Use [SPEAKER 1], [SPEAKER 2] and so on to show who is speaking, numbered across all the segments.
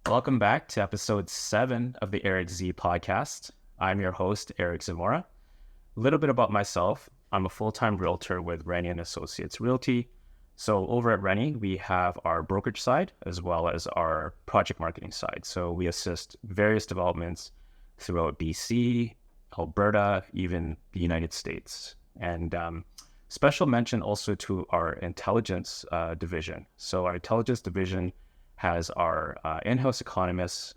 [SPEAKER 1] Welcome back to episode 7 of the Eric Z podcast. I'm your host, Eric Zamora. A little bit about myself. I'm a full-time realtor with Rennie and Associates Realty. So over at Rennie, we have our brokerage side as well as our project marketing side. So we assist various developments throughout BC, Alberta, even the United States. And special mention also to our intelligence division. So our intelligence division has our in-house economists.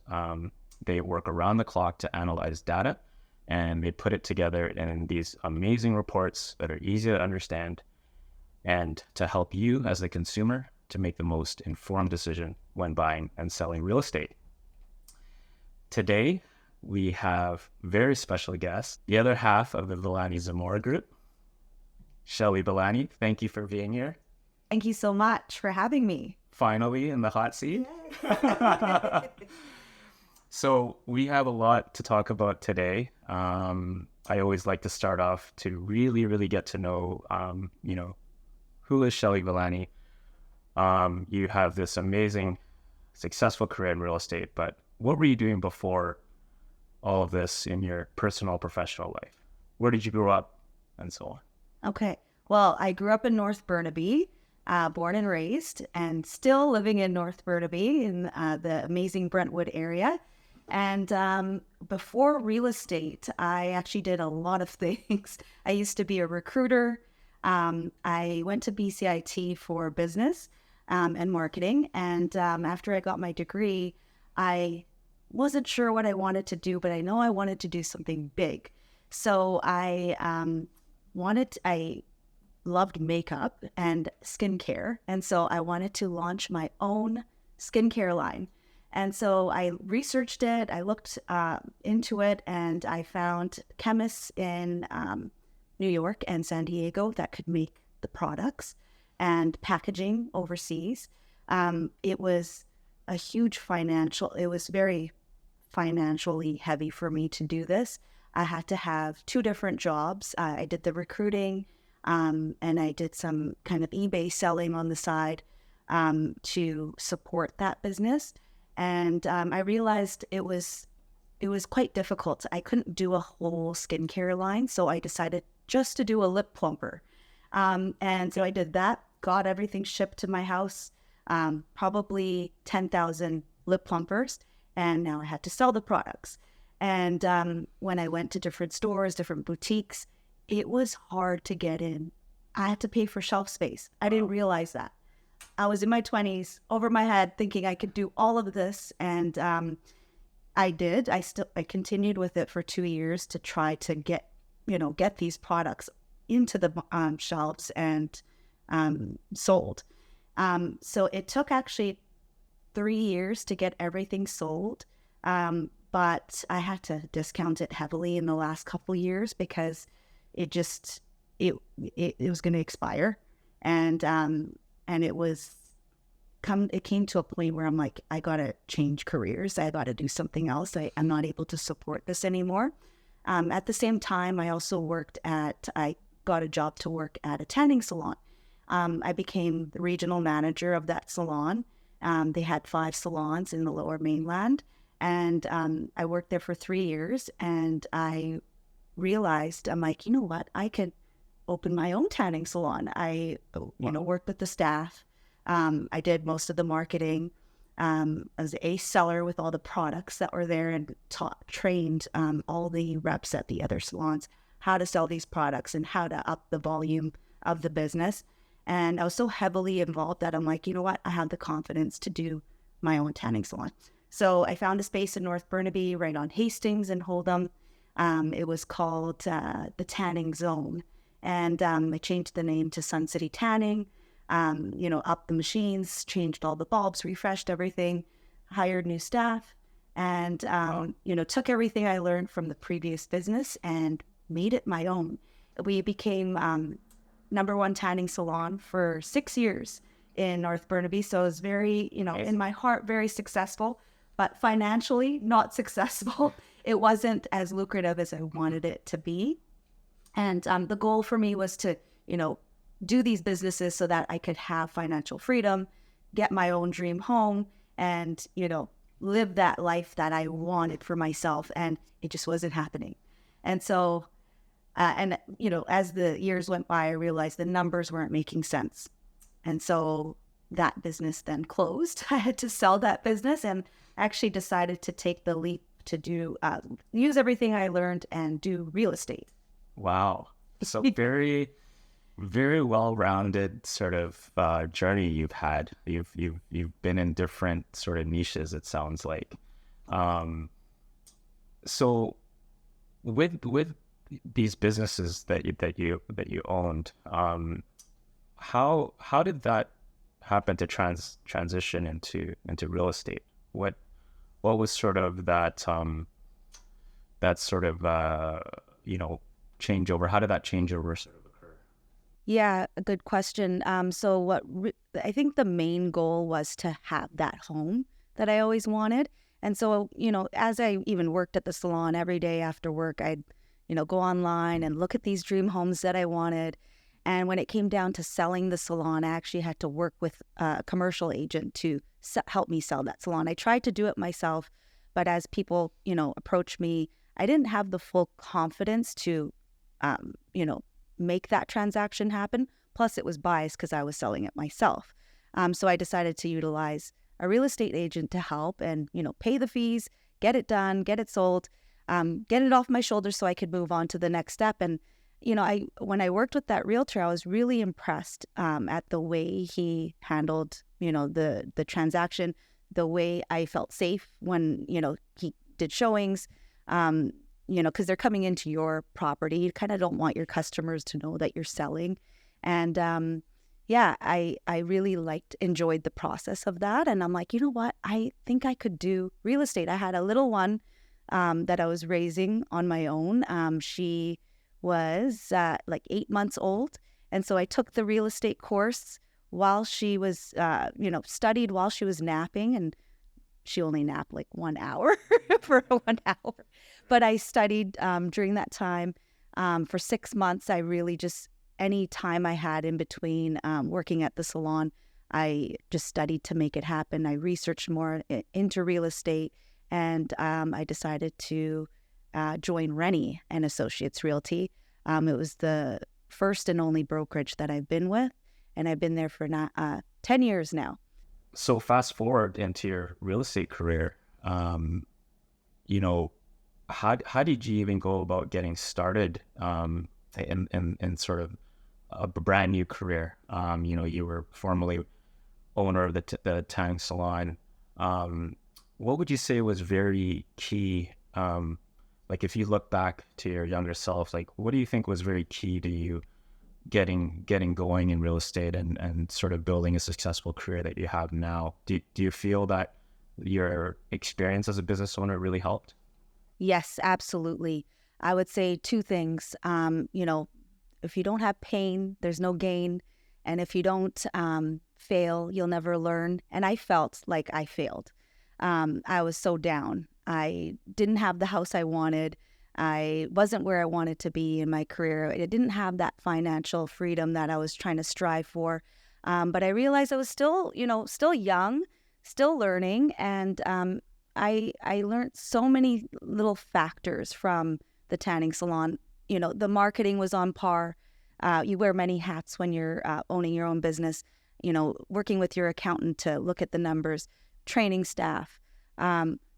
[SPEAKER 1] They work around the clock to analyze data, and they put it together in these amazing reports that are easy to understand and to help you as a consumer to make the most informed decision when buying and selling real estate. Today, we have very special guest, the other half of the Vellani Zamora group, Shelly Vellani. Thank you for being here.
[SPEAKER 2] Thank you so much for having me.
[SPEAKER 1] Finally in the hot seat. So we have a lot to talk about today. I always like to start off to really get to know, who is Shelly Vellani? You have this amazing, successful career in real estate, but what were you doing before all of this in your personal, professional life? Where did you grow up and so on?
[SPEAKER 2] Okay. Well, I grew up in North Burnaby, born and raised, and still living in North Burnaby in the amazing Brentwood area. And before real estate, I actually did a lot of things. I used to be a recruiter. I went to BCIT for business and marketing. And after I got my degree, I wasn't sure what I wanted to do, but I know I wanted to do something big. So I loved makeup and skincare. And so I wanted to launch my own skincare line. And so I researched it, I looked into it, and I found chemists in New York and San Diego that could make the products and packaging overseas. It was very financially heavy for me to do this. I had to have 2 different jobs. I did the recruiting, and I did some kind of eBay selling on the side to support that business. And I realized it was quite difficult. I couldn't do a whole skincare line, so I decided just to do a lip plumper. And so I did that, got everything shipped to my house, probably 10,000 lip plumpers, and now I had to sell the products. And when I went to different stores, different boutiques, it was hard to get in. I had to pay for shelf space. I didn't realize that. I was in my 20s, over my head, thinking I could do all of this. And I did. I continued with it for 2 years to try to get these products into the shelves and sold. So it took actually 3 years to get everything sold. But I had to discount it heavily in the last couple of years because it was going to expire. And it came to a point where I'm like, I got to change careers. I got to do something else. I'm not able to support this anymore. At the same time, I got a job to work at a tanning salon. I became the regional manager of that salon. They had 5 salons in the Lower Mainland. And I worked there for 3 years. And I realized, I'm like, you know what? I could open my own tanning salon. I worked with the staff. I did most of the marketing. I was a seller with all the products that were there and trained all the reps at the other salons how to sell these products and how to up the volume of the business. And I was so heavily involved that I'm like, you know what? I have the confidence to do my own tanning salon. So I found a space in North Burnaby right on Hastings and Hold'em. It was called the Tanning Zone. And I changed the name to Sun City Tanning, upped the machines, changed all the bulbs, refreshed everything, hired new staff, and, took everything I learned from the previous business and made it my own. We became #1 tanning salon for 6 years in North Burnaby. So it was very, in my heart, very successful, but financially not successful. It wasn't as lucrative as I wanted it to be. And the goal for me was to, do these businesses so that I could have financial freedom, get my own dream home, and, live that life that I wanted for myself, and it just wasn't happening. And so, as the years went by, I realized the numbers weren't making sense. And so that business then closed. I had to sell that business and actually decided to take the leap to use everything I learned and do real estate.
[SPEAKER 1] Wow. So very, very well-rounded sort of journey you've had. You've been in different sort of niches, it sounds like. So with these businesses that you owned, how did that happen to transition into real estate? What was sort of that sort of changeover? How did that changeover sort of occur?
[SPEAKER 2] Yeah, a good question. So I think the main goal was to have that home that I always wanted. And so, as I even worked at the salon every day after work, I'd, go online and look at these dream homes that I wanted. And when it came down to selling the salon, I actually had to work with a commercial agent to help me sell that salon. I tried to do it myself, but as people, approached me, I didn't have the full confidence to, make that transaction happen. Plus, it was biased because I was selling it myself. So I decided to utilize a real estate agent to help and, pay the fees, get it done, get it sold, get it off my shoulders so I could move on to the next step. And when I worked with that realtor, I was really impressed at the way he handled, the transaction, the way I felt safe when, he did showings, because they're coming into your property. You kind of don't want your customers to know that you're selling. And I really enjoyed the process of that. And I'm like, you know what? I think I could do real estate. I had a little one that I was raising on my own. She was 8 months old. And so I took the real estate course while she was, studied while she was napping. And she only napped 1 hour for 1 hour. But I studied during that time for 6 months. I really just, any time I had in between working at the salon, I just studied to make it happen. I researched more into real estate, and I decided to join Rennie and Associates Realty. It was the first and only brokerage that I've been with, and I've been there for 10 years now.
[SPEAKER 1] So fast forward into your real estate career, how did you even go about getting started in sort of a brand new career? You were formerly owner of the Tang Salon. What would you say was very key? If you look back to your younger self, what do you think was very key to you getting going in real estate and sort of building a successful career that you have now? Do you feel that your experience as a business owner really helped?
[SPEAKER 2] Yes, absolutely. I would say two things. If you don't have pain, there's no gain. And if you don't fail, you'll never learn. And I felt like I failed. I was so down. I didn't have the house I wanted. I wasn't where I wanted to be in my career. I didn't have that financial freedom that I was trying to strive for. But I realized I was still young, still learning. And I learned so many little factors from the tanning salon. The marketing was on par. You wear many hats when you're owning your own business, working with your accountant to look at the numbers, training staff.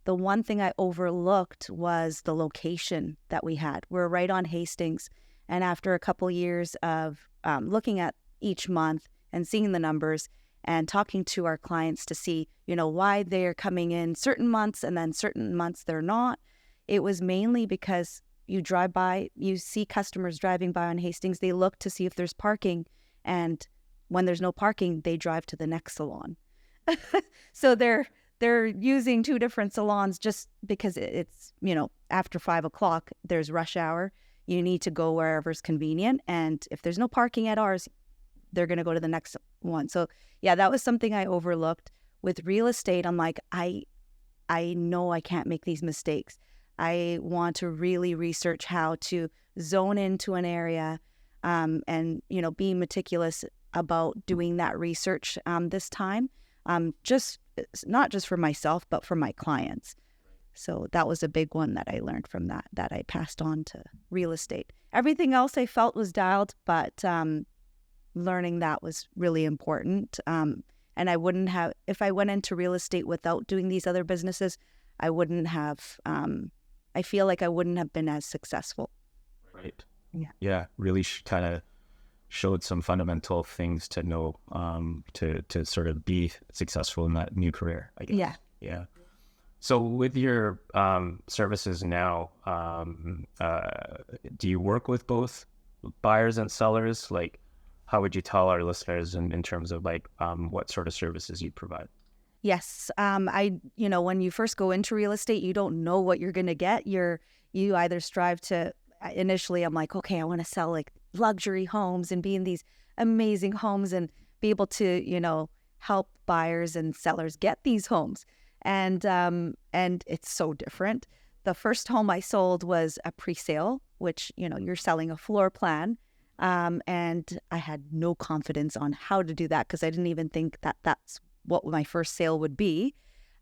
[SPEAKER 2] The one thing I overlooked was the location that we had. We're right on Hastings. And after a couple years of looking at each month and seeing the numbers and talking to our clients to see, why they're coming in certain months and then certain months they're not, it was mainly because you drive by, you see customers driving by on Hastings, they look to see if there's parking. And when there's no parking, they drive to the next salon. So they're using two different salons just because it's, after 5 o'clock, there's rush hour. You need to go wherever's convenient. And if there's no parking at ours, they're going to go to the next one. So yeah, that was something I overlooked. With real estate, I'm like, I know I can't make these mistakes. I want to really research how to zone into an area and, be meticulous about doing that research this time. just not just for myself, but for my clients. So that was a big one that I learned from that I passed on to real estate. Everything else I felt was dialed, but learning that was really important. And I wouldn't have, if I went into real estate without doing these other businesses, I wouldn't have, I feel like I wouldn't have been as successful.
[SPEAKER 1] Right.
[SPEAKER 2] Yeah.
[SPEAKER 1] Yeah. Really kind of showed some fundamental things to know, to sort of be successful in that new career, I guess.
[SPEAKER 2] Yeah.
[SPEAKER 1] Yeah. So with your services now, do you work with both buyers and sellers? Like, how would you tell our listeners in terms of like what sort of services you provide?
[SPEAKER 2] Yes. When you first go into real estate, you don't know what you're going to get. You either strive to, initially I'm like, okay, I want to sell like luxury homes and be in these amazing homes and be able to, help buyers and sellers get these homes. And it's so different. The first home I sold was a pre-sale, which, you're selling a floor plan. And I had no confidence on how to do that because I didn't even think that that's what my first sale would be.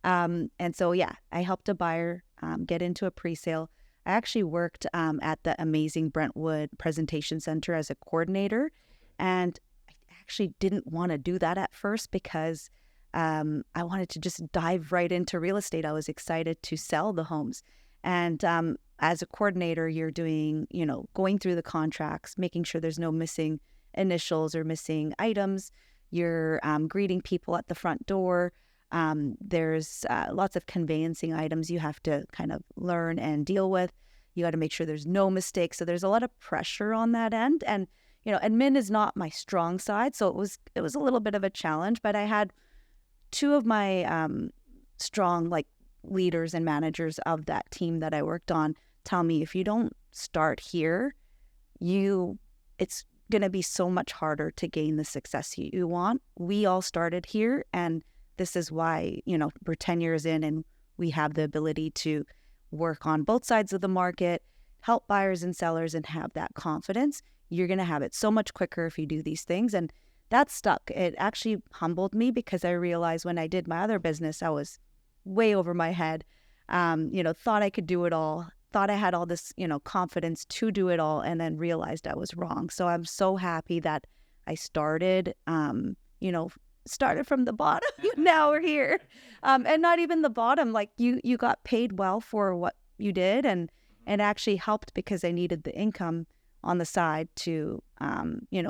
[SPEAKER 2] And so, yeah, I helped a buyer get into a pre-sale. I actually worked at the amazing Brentwood Presentation Center as a coordinator. And I actually didn't want to do that at first because I wanted to just dive right into real estate. I was excited to sell the homes. And as a coordinator, you're doing, going through the contracts, making sure there's no missing initials or missing items. You're greeting people at the front door. There's lots of conveyancing items you have to kind of learn and deal with. You got to make sure there's no mistakes. So there's a lot of pressure on that end. And, admin is not my strong side. So it was a little bit of a challenge, but I had two of my strong leaders and managers of that team that I worked on tell me, if you don't start here, it's going to be so much harder to gain the success you want. We all started here, and this is why, we're 10 years in and we have the ability to work on both sides of the market, help buyers and sellers, and have that confidence. You're going to have it so much quicker if you do these things. And that stuck. It actually humbled me because I realized when I did my other business, I was way over my head, thought I could do it all, thought I had all this, confidence to do it all, and then realized I was wrong. So I'm so happy that I started, started from the bottom. Now we're here. And not even the bottom, you got paid well for what you did, and actually helped because I needed the income on the side to,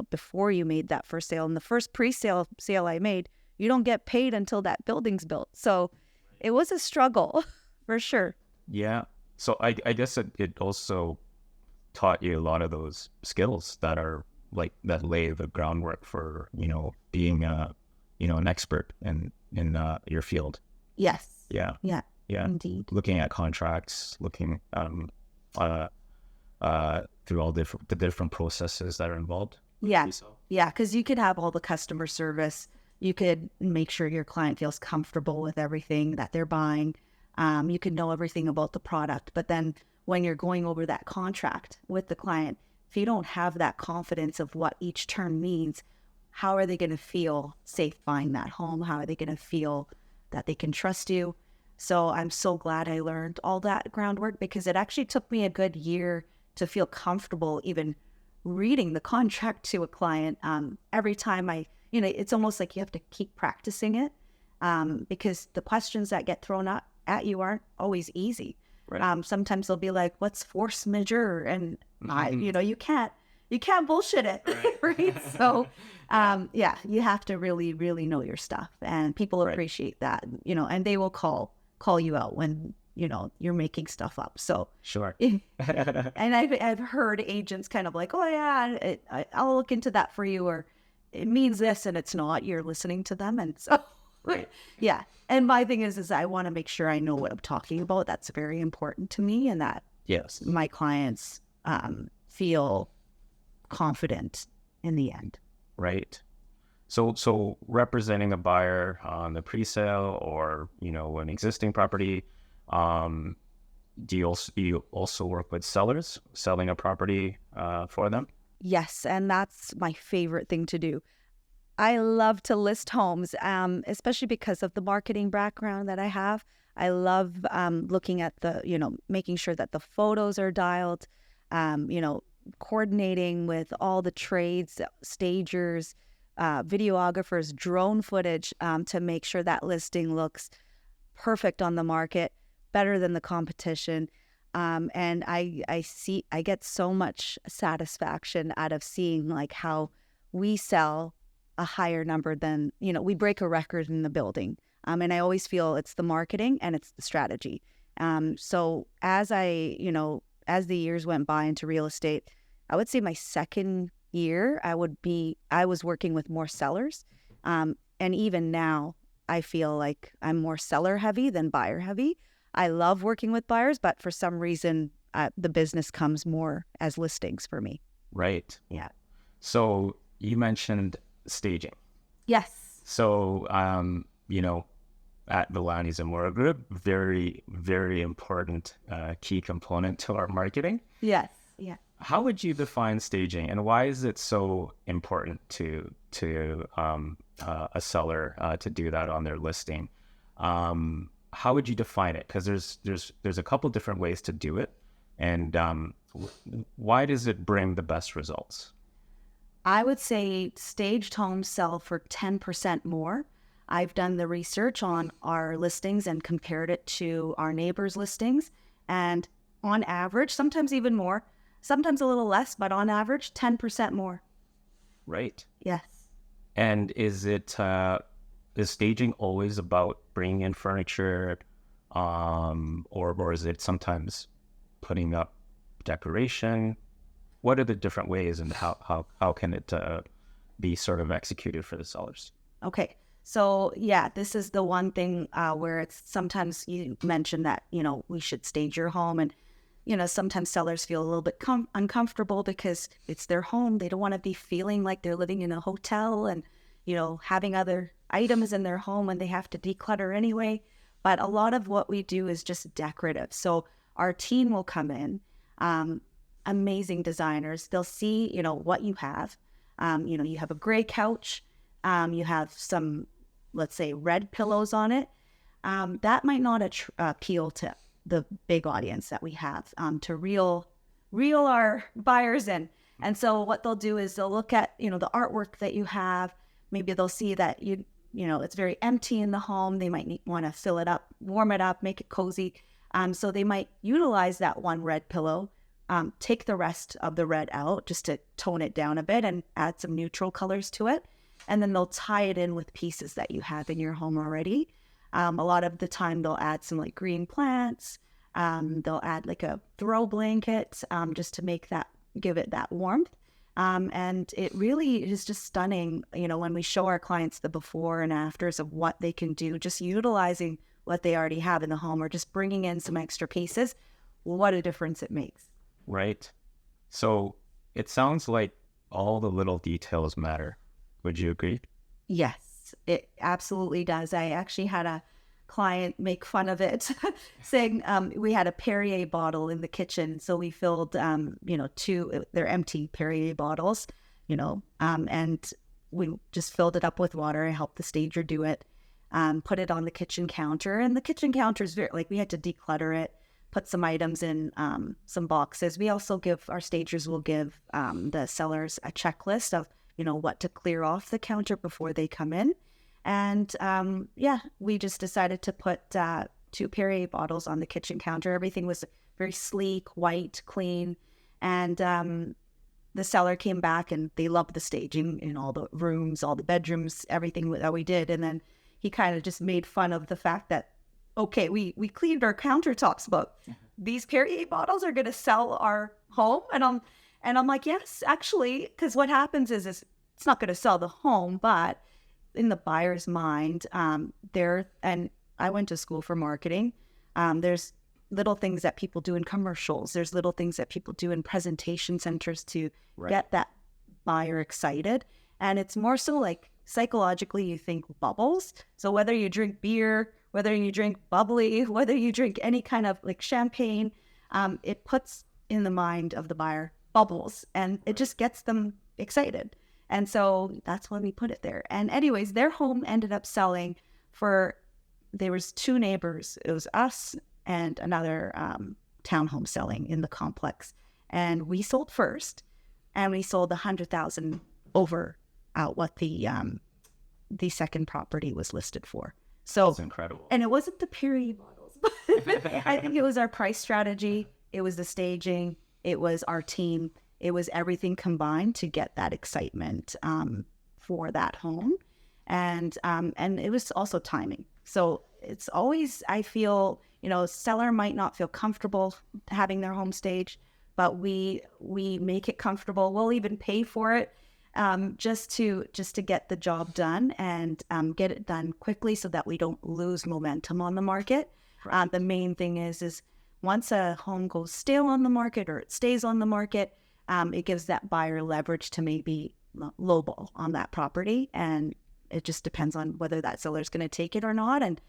[SPEAKER 2] before you made that first sale. And the first pre-sale sale I made, you don't get paid until that building's built. So it was a struggle for sure.
[SPEAKER 1] Yeah. So I guess it also taught you a lot of those skills that are that lay the groundwork for, being an expert in your field.
[SPEAKER 2] Yes.
[SPEAKER 1] Yeah.
[SPEAKER 2] Yeah.
[SPEAKER 1] Yeah.
[SPEAKER 2] Indeed.
[SPEAKER 1] Looking at contracts, looking through all the different processes that are involved.
[SPEAKER 2] Yeah. Yeah. Because you could have all the customer service. You could make sure your client feels comfortable with everything that they're buying. You could know everything about the product. But then when you're going over that contract with the client, if you don't have that confidence of what each term means, how are they going to feel safe buying that home? How are they going to feel that they can trust you? So I'm so glad I learned all that groundwork, because it actually took me a good year to feel comfortable even reading the contract to a client. Every time it's almost like you have to keep practicing it, because the questions that get thrown at you aren't always easy. Right. Sometimes they'll be like, what's force majeure? And you can't bullshit it. Right. So, you have to really, really know your stuff, and people appreciate that, and they will call you out when, you're making stuff up. So
[SPEAKER 1] sure.
[SPEAKER 2] And I've heard agents kind of like, oh yeah, I'll look into that for you, or it means this and it's not. You're listening to them. And so, right. Yeah. And my thing is I want to make sure I know what I'm talking about. That's very important to me, and that
[SPEAKER 1] yes,
[SPEAKER 2] my clients feel confident in the end.
[SPEAKER 1] Right. So representing a buyer on the pre-sale or, an existing property, do you also work with sellers selling a property for them?
[SPEAKER 2] Yes. And that's my favorite thing to do. I love to list homes, especially because of the marketing background that I have. I love looking at making sure that the photos are dialed, coordinating with all the trades, stagers, videographers, drone footage to make sure that listing looks perfect on the market, better than the competition. And I get so much satisfaction out of seeing like how we sell a higher number than, we break a record in the building. And I always feel it's the marketing and it's the strategy. So as as the years went by into real estate, I would say my second year, I was working with more sellers. And even now, I feel like I'm more seller heavy than buyer heavy. I love working with buyers, but for some reason, the business comes more as listings for me.
[SPEAKER 1] Right.
[SPEAKER 2] Yeah.
[SPEAKER 1] So you mentioned staging.
[SPEAKER 2] Yes.
[SPEAKER 1] So, at Vellani Zamora Group, very, very important key component to our marketing.
[SPEAKER 2] Yes. Yeah.
[SPEAKER 1] How would you define staging, and why is it so important to a seller to do that on their listing? How would you define it? Because there's a couple different ways to do it, and why does it bring the best results?
[SPEAKER 2] I would say staged homes sell for 10% more. I've done the research on our listings and compared it to our neighbors' listings, and on average, sometimes even more, sometimes a little less, but on average, 10% more.
[SPEAKER 1] Right.
[SPEAKER 2] Yes.
[SPEAKER 1] And is staging always about bringing in furniture, or is it sometimes putting up decoration? What are the different ways, and how can it be sort of executed for the sellers?
[SPEAKER 2] Okay. So yeah, this is the one thing where it's sometimes you mentioned that, we should stage your home, and, sometimes sellers feel a little bit uncomfortable because it's their home. They don't want to be feeling like they're living in a hotel and, having other items in their home when they have to declutter anyway. But a lot of what we do is just decorative. So our team will come in, amazing designers. They'll see, what you have. You have a gray couch. You have some, let's say, red pillows on it. That might not appeal to the big audience that we have, to reel our buyers in. And so what they'll do is they'll look at, the artwork that you have. Maybe they'll see that it's very empty in the home. They might want to fill it up, warm it up, make it cozy. So they might utilize that one red pillow, take the rest of the red out just to tone it down a bit and add some neutral colors to it. And then they'll tie it in with pieces that you have in your home already. A lot of the time they'll add some like green plants. They'll add like a throw blanket just to give it that warmth. And it really is just stunning, when we show our clients the before and afters of what they can do, just utilizing what they already have in the home or just bringing in some extra pieces, what a difference it makes.
[SPEAKER 1] Right. So it sounds like all the little details matter. Would you agree?
[SPEAKER 2] Yes, it absolutely does. I actually had a client make fun of it, saying we had a Perrier bottle in the kitchen. So we filled, they're empty Perrier bottles, and we just filled it up with water. I helped the stager do it, put it on the kitchen counter. And the kitchen counter is we had to declutter it, put some items in some boxes. We also our stagers will give the sellers a checklist of, what to clear off the counter before they come in. And we just decided to put 2 Perrier bottles on the kitchen counter. Everything was very sleek, white, clean. And the seller came back and they loved the staging in all the rooms, all the bedrooms, everything that we did. And then he kind of just made fun of the fact that, okay, we cleaned our countertops, but these Perrier bottles are going to sell our home. And I'm like, yes, actually, because what happens is it's not going to sell the home, but in the buyer's mind, and I went to school for marketing. There's little things that people do in commercials. There's little things that people do in presentation centers to get that buyer excited. And it's more so like psychologically, you think bubbles. So whether you drink beer, whether you drink bubbly, whether you drink any kind of like champagne, it puts in the mind of the buyer bubbles, and it just gets them excited. And so that's why we put it there. And anyways, their home ended up selling there was two neighbors. It was us and another townhome selling in the complex. And we sold first, and we sold 100,000 over what the second property was listed for. So
[SPEAKER 1] that's incredible.
[SPEAKER 2] And it wasn't the period models, but I think it was our price strategy. It was the staging. It was our team. It was everything combined to get that excitement for that home. And it was also timing. So it's always, I feel, seller might not feel comfortable having their home staged, but we make it comfortable. We'll even pay for it just to get the job done and get it done quickly so that we don't lose momentum on the market. Right. The main thing is once a home goes stale on the market or it stays on the market, it gives that buyer leverage to maybe lowball on that property. And it just depends on whether that seller is going to take it or not. And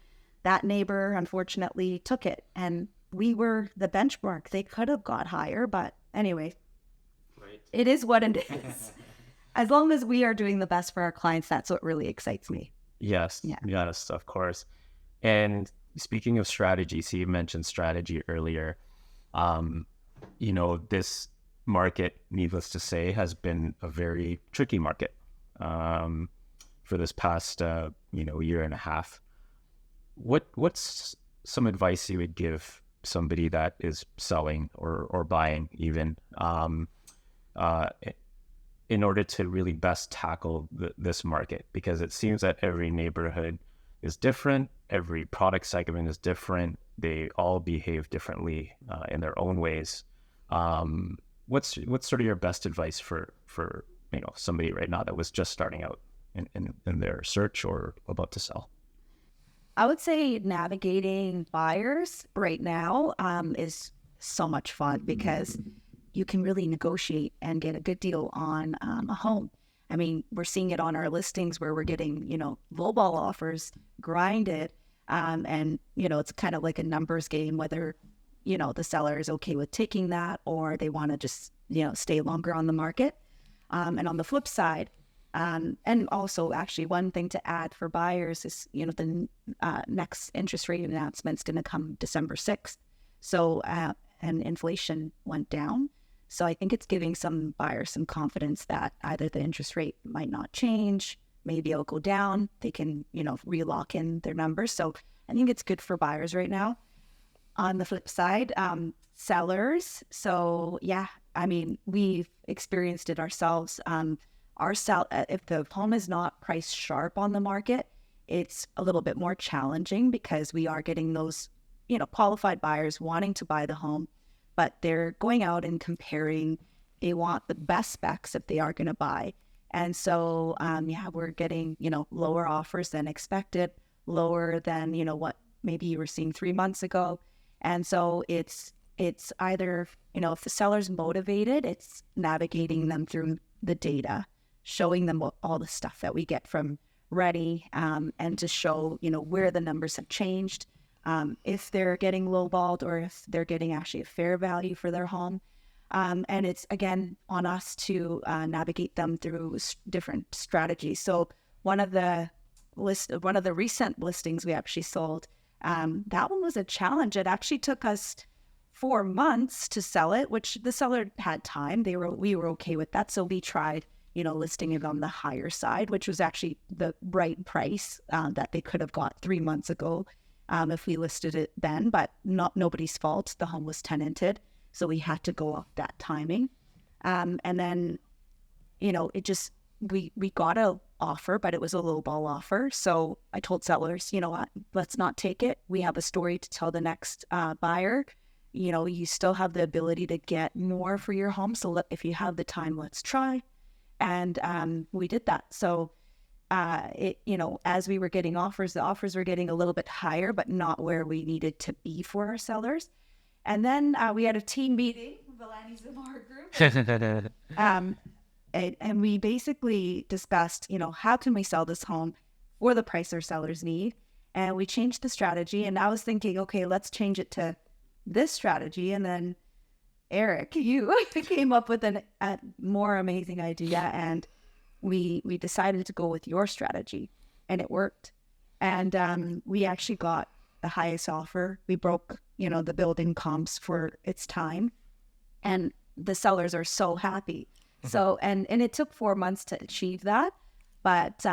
[SPEAKER 2] that neighbor, unfortunately, took it. And we were the benchmark. They could have got higher. But anyway, right. It is what it is. As long as we are doing the best for our clients, that's what really excites me.
[SPEAKER 1] Yes. Yeah. Yes, of course. And speaking of strategy, so you mentioned strategy earlier. This market, needless to say, has been a very tricky market for this past year and a half. What's some advice you would give somebody that is selling or buying even in order to really best tackle this market? Because it seems that every neighborhood is different, every product segment is different, they all behave differently in their own ways. What's sort of your best advice for somebody right now that was just starting out in their search or about to sell?
[SPEAKER 2] I would say navigating buyers right now is so much fun because you can really negotiate and get a good deal on a home. I mean, we're seeing it on our listings where we're getting, lowball offers, grinded, and, it's kind of like a numbers game, whether, the seller is okay with taking that or they want to just, stay longer on the market. And on the flip side, and also actually one thing to add for buyers is, the next interest rate announcement is going to come December 6th. So, and inflation went down. So I think it's giving some buyers some confidence that either the interest rate might not change, maybe it'll go down. They can, relock in their numbers. So I think it's good for buyers right now. On the flip side, sellers. So yeah, I mean, we've experienced it ourselves. If the home is not priced sharp on the market, it's a little bit more challenging because we are getting those, qualified buyers wanting to buy the home, but they're going out and comparing. They want the best specs if they are going to buy. And so, we're getting, lower offers than expected, lower than, what maybe you were seeing 3 months ago. And so it's either, if the seller's motivated, it's navigating them through the data, showing them all the stuff that we get from Ready, and to show, where the numbers have changed, if they're getting lowballed or if they're getting actually a fair value for their home. And it's, again, on us to navigate them through different strategies. So one of the recent listings we actually sold, that one was a challenge. It actually took us 4 months to sell it, which the seller had time. We were okay with that. So we tried, listing it on the higher side, which was actually the right price that they could have got 3 months ago if we listed it then, but nobody's fault. The home was tenanted. So we had to go off that timing. And then, we got a offer, but it was a lowball offer. So I told sellers, what, let's not take it. We have a story to tell the next buyer. You still have the ability to get more for your home. So if you have the time, let's try. And we did that. So, as we were getting offers, the offers were getting a little bit higher, but not where we needed to be for our sellers. And then we had a team meeting, Vellani Zamora group. And we basically discussed, how can we sell this home for the price our sellers need? And we changed the strategy. And I was thinking, okay, let's change it to this strategy. And then Eric, you came up with a more amazing idea. And we decided to go with your strategy, and it worked. And we actually got the highest offer. We broke, the building comps for its time, and the sellers are so happy. So, and it took 4 months to achieve that. But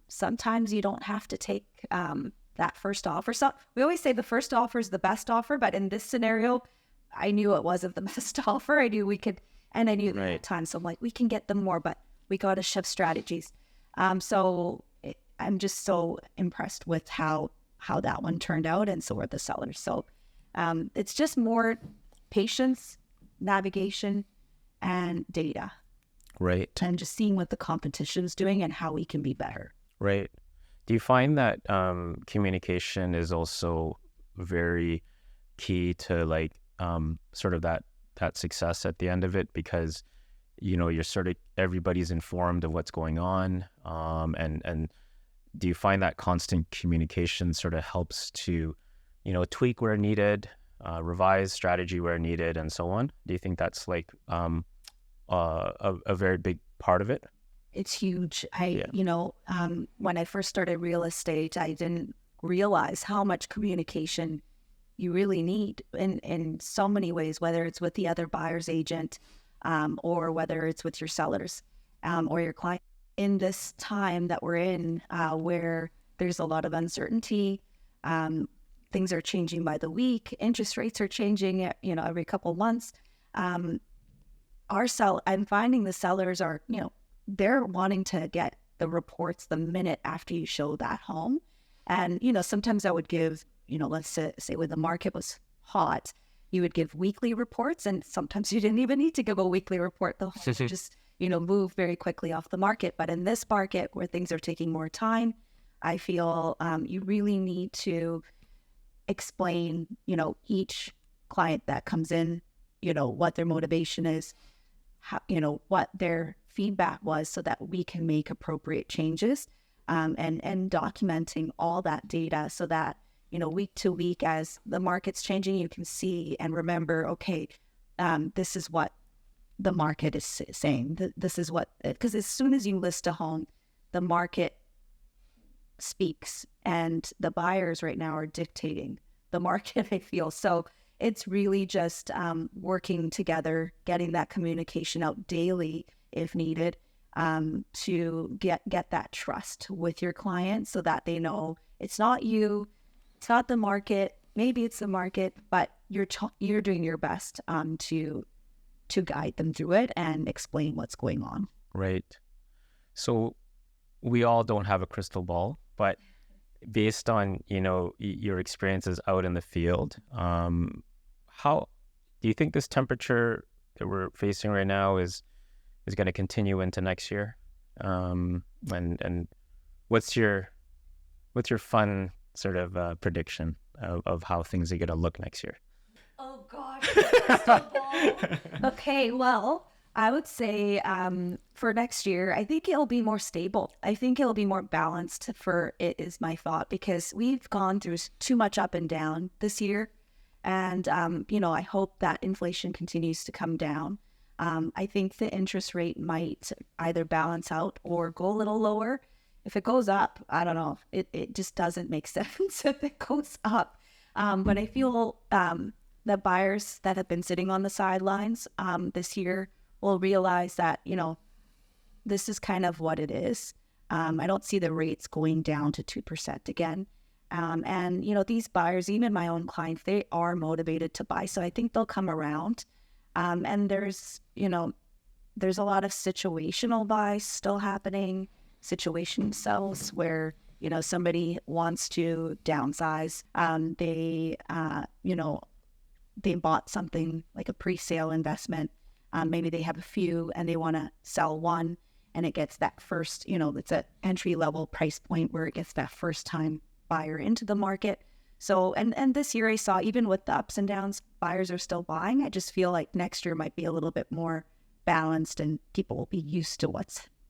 [SPEAKER 2] sometimes you don't have to take that first offer. So we always say the first offer is the best offer, but in this scenario, I knew it wasn't the best offer. I knew we could, and I knew the time. So I'm like, we can get them more, but we got to shift strategies. I'm just so impressed with how that one turned out, and so are the sellers. So it's just more patience, navigation, and data.
[SPEAKER 1] Right.
[SPEAKER 2] And just seeing what the competition's doing and how we can be better.
[SPEAKER 1] Right. Do you find that communication is also very key to like sort of that success at the end of it? Because, you're sort of, everybody's informed of what's going on. And do you find that constant communication sort of helps to, tweak where needed, revise strategy where needed, and so on? Do you think that's like a very big part of it?
[SPEAKER 2] It's huge. When I first started real estate, I didn't realize how much communication you really need in so many ways, whether it's with the other buyer's agent, or whether it's with your sellers, or your client. In this time that we're in, where there's a lot of uncertainty, things are changing by the week, interest rates are changing, every couple of months. I'm finding the sellers are, they're wanting to get the reports the minute after you show that home. And, sometimes I would give, let's say when the market was hot, you would give weekly reports, and sometimes you didn't even need to give a weekly report. The home would just, move very quickly off the market. But in this market where things are taking more time, I feel you really need to explain, each client that comes in, what their motivation is, how, what their feedback was, so that we can make appropriate changes, and documenting all that data so that, week to week, as the market's changing, you can see and remember, okay, this is what the market is saying. This is what, because as soon as you list a home, the market speaks, and the buyers right now are dictating the market, I feel. So it's really just working together, getting that communication out daily if needed, to get that trust with your client, so that they know it's not you, it's not the market. Maybe it's the market, but you're doing your best to guide them through it and explain what's going on.
[SPEAKER 1] Right. So we all don't have a crystal ball, but based on, your experiences out in the field, how do you think this temperature that we're facing right now is going to continue into next year? And what's your fun sort of prediction of how things are going to look next year?
[SPEAKER 2] Oh gosh, crystal ball. Okay, well, I would say for next year, I think it'll be more stable. I think it'll be more balanced, is my thought, because we've gone through too much up and down this year. And, I hope that inflation continues to come down. I think the interest rate might either balance out or go a little lower. If it goes up, I don't know. It just doesn't make sense if it goes up. But I feel the buyers that have been sitting on the sidelines this year will realize that, this is kind of what it is. I don't see the rates going down to 2% again. And, these buyers, even my own clients, they are motivated to buy. So I think they'll come around. And there's a lot of situational buys still happening, situation sells where, somebody wants to downsize. They bought something like a pre-sale investment. Maybe they have a few and they want to sell one, and it gets that first, it's an entry-level price point where it gets that first-time buyer into the market. So, and this year I saw, even with the ups and downs, buyers are still buying. I just feel like next year might be a little bit more balanced, and people will be used to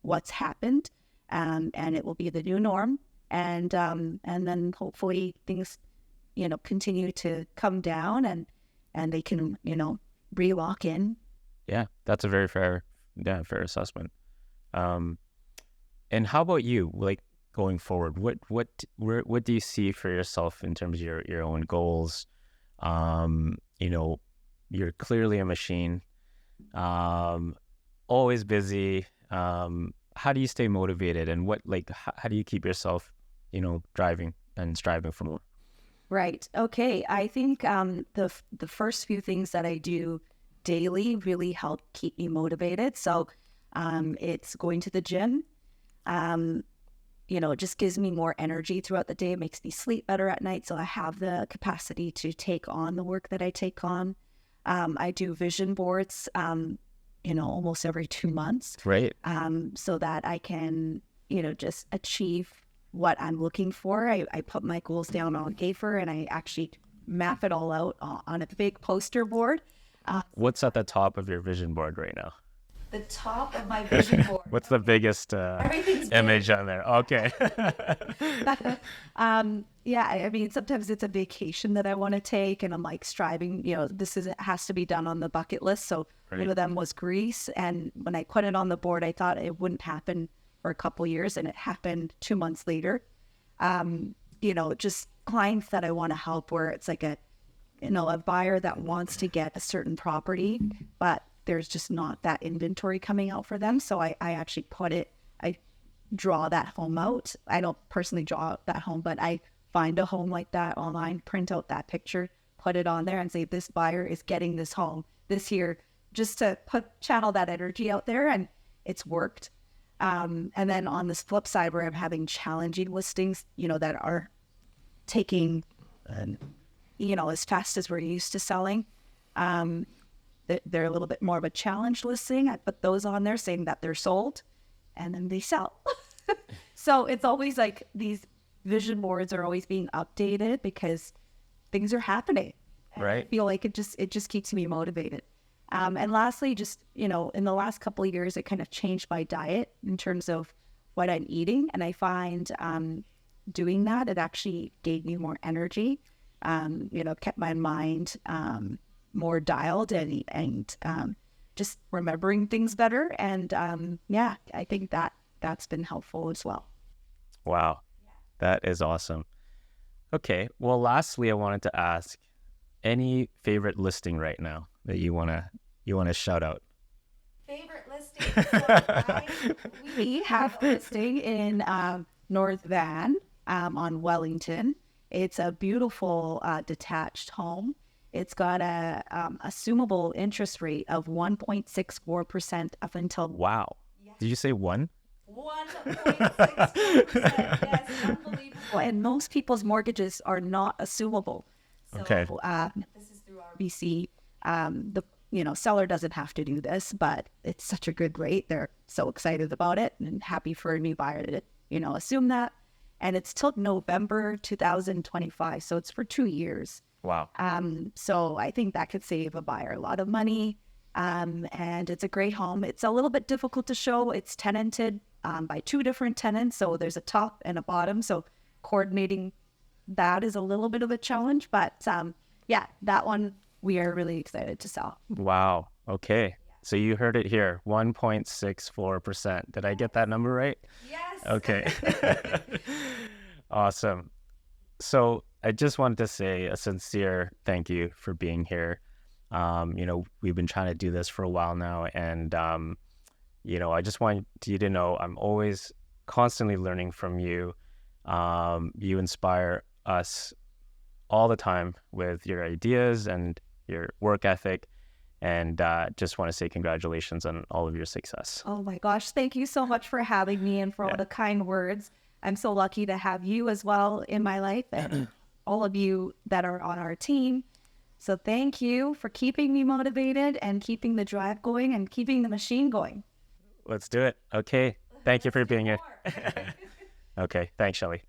[SPEAKER 2] what's happened, and it will be the new norm. And then hopefully things, continue to come down, and they can, re-lock in.
[SPEAKER 1] Yeah, that's a very fair assessment. And how about you? Like going forward, what do you see for yourself in terms of your own goals? You know, you're clearly a machine, um, always busy. How do you stay motivated, and how do you keep yourself, driving and striving for more?
[SPEAKER 2] Right. Okay. I think the first few things that I do daily really help keep me motivated. So it's going to the gym. Um, it just gives me more energy throughout the day. It makes me sleep better at night. So I have the capacity to take on the work that I take on. I do vision boards, almost every 2 months,
[SPEAKER 1] Right.
[SPEAKER 2] so that I can, just achieve what I'm looking for. I put my goals down on paper and I actually map it all out on a big poster board.
[SPEAKER 1] What's at the top of your vision board right now?
[SPEAKER 2] The top of my vision board.
[SPEAKER 1] What's the biggest image on there? Okay.
[SPEAKER 2] Yeah, I mean, sometimes it's a vacation that I want to take and I'm like striving, it has to be done on the bucket list. So one of them was Greece. And when I put it on the board, I thought it wouldn't happen for a couple years, and it happened 2 months later. Just clients that I want to help where it's like a buyer that wants to get a certain property, but there's just not that inventory coming out for them. So I actually I draw that home out. I don't personally draw out that home, but I find a home like that online, print out that picture, put it on there and say, this buyer is getting this home this year, just to channel that energy out there. And it's worked. And then on this flip side where I'm having challenging listings, that are taking, as fast as we're used to selling, they're a little bit more of a challenge listing. I put those on there saying that they're sold and then they sell. So it's always like these vision boards are always being updated because things are happening.
[SPEAKER 1] Right.
[SPEAKER 2] I feel like it just keeps me motivated. And lastly, just, in the last couple of years, it kind of changed my diet in terms of what I'm eating. And I find doing that, it actually gave me more energy, kept my mind more dialed and just remembering things better. And I think that's been helpful as well.
[SPEAKER 1] Wow. That is awesome. Okay. Well, lastly, I wanted to ask, any favorite listing right now that you want to shout out?
[SPEAKER 2] Favorite listing? So we have a listing in North Van on Wellington. It's a beautiful detached home. It's got a assumable interest rate of 1.64% up until...
[SPEAKER 1] Wow. Yes. Did you say one?
[SPEAKER 2] 1.64%. Yes, unbelievable. And most people's mortgages are not assumable. So,
[SPEAKER 1] okay.
[SPEAKER 2] This is through RBC. The seller doesn't have to do this, but it's such a good rate. They're so excited about it and happy for a new buyer to assume that. And it's till November 2025, so it's for 2 years.
[SPEAKER 1] Wow.
[SPEAKER 2] So I think that could save a buyer a lot of money. And it's a great home. It's a little bit difficult to show. It's tenanted by 2 different tenants. So there's a top and a bottom. So coordinating that is a little bit of a challenge. But that one we are really excited to sell.
[SPEAKER 1] Wow. Okay. So you heard it here, 1.64%. Did I get that number right?
[SPEAKER 2] Yes.
[SPEAKER 1] Okay. Awesome. So I just wanted to say a sincere thank you for being here. We've been trying to do this for a while now, and I just want you to know I'm always constantly learning from you. You inspire us all the time with your ideas and your work ethic, and just want to say congratulations on all of your success.
[SPEAKER 2] Oh my gosh, thank you so much for having me and for all the kind words. I'm so lucky to have you as well in my life and all of you that are on our team. So thank you for keeping me motivated and keeping the drive going and keeping the machine going.
[SPEAKER 1] Let's do it. Okay. Thank you for being here. Okay. Thanks, Shelly.